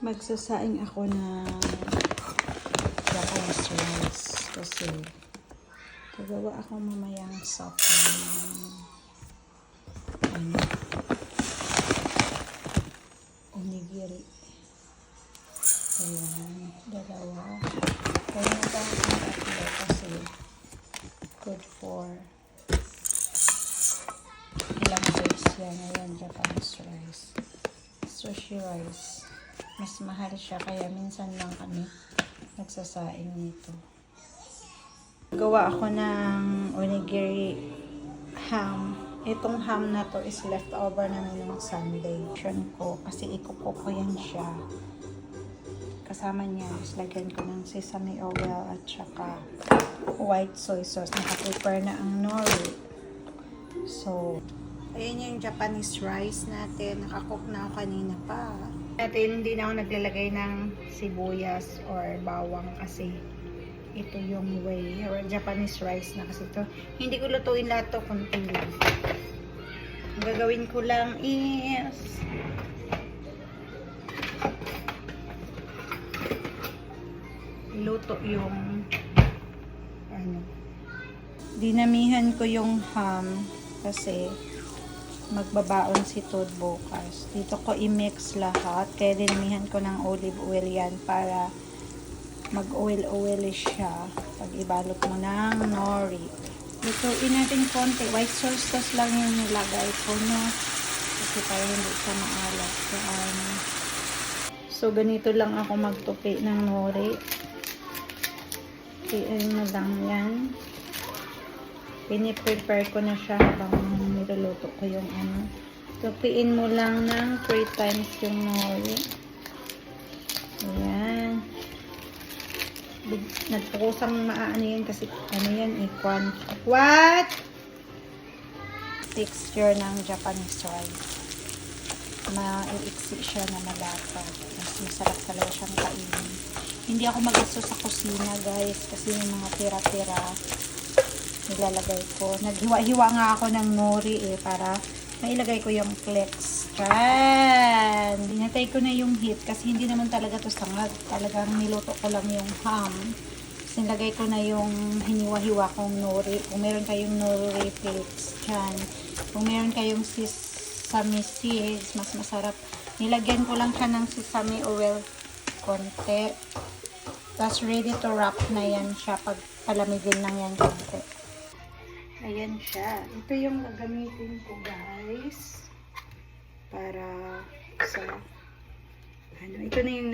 Magsasaing ako ng Japanese rice kasi gagawa ako mamayang soup ng onigiri. Ayan, dalawa. Kaya nagkakaroon tatlo kasi good for ilang days yan. Ayan, Japanese rice. Sushi rice. Mas mahal siya kaya minsan lang kami nagsasaing nito. Gawa ako ng onigiri ham. Itong ham na to is leftover namin ng Sunday. Ko kasi ikuko ko yan siya. Kasama niya, lagyan ko ng sesame oil at saka white soy sauce. Naka-prepare na ang nori. So, ayan yung Japanese rice natin. Nakakook na ako kanina pa. Natin, hindi na ako naglalagay ng sibuyas or bawang kasi ito yung way. Or Japanese rice na kasi ito. Hindi ko lutuin lahat to, konti lang. Ang gagawin ko lang is iluto yung dinamihan ko yung ham kasi magbabaon si Todd bukas. Dito ko i-mix lahat. Kaya dinamihan ko ng olive oil yan para mag-oil-oily siya. Pag ibalot mo ng nori. Lutuin natin konti. White soy sauce lang yung nilagay ko, no? Kasi para hindi siya maalat. So, ganito lang ako magtupi ng nori. Tupiin mo lang yan. Piniprepare ko na siya habang niluluto ko yung ano. Tupiin mo lang ng 3 times yung nori. Ayan. Nagpukusang maano yan kasi ano yan, ikwan. What? Texture ng Japanese rice. Maiiksi siya na malapad. Mas masarap talaga siyang kainin. Hindi ako mag-aso sa kusina, guys, kasi yung mga tira-tira nilalagay ko. Naghiwa-hiwa nga ako ng nori para mailagay ko yung flakes. Yan! Dinatay ko na yung heat kasi hindi naman talaga to sangag. Talagang niluto ko lang yung ham. Tapos nilagay ko na yung hiniwa-hiwa kong nori. Kung meron kayong nori flakes, yan. Kung meron kayong sesame seeds, mas masarap. Nilagyan ko lang siya ng sesame oil konti. Tapos ready to wrap na yan siya pag palamigin lang yan konti. Ayan siya. Ito yung gagamitin ko, guys. Para sa ito na yung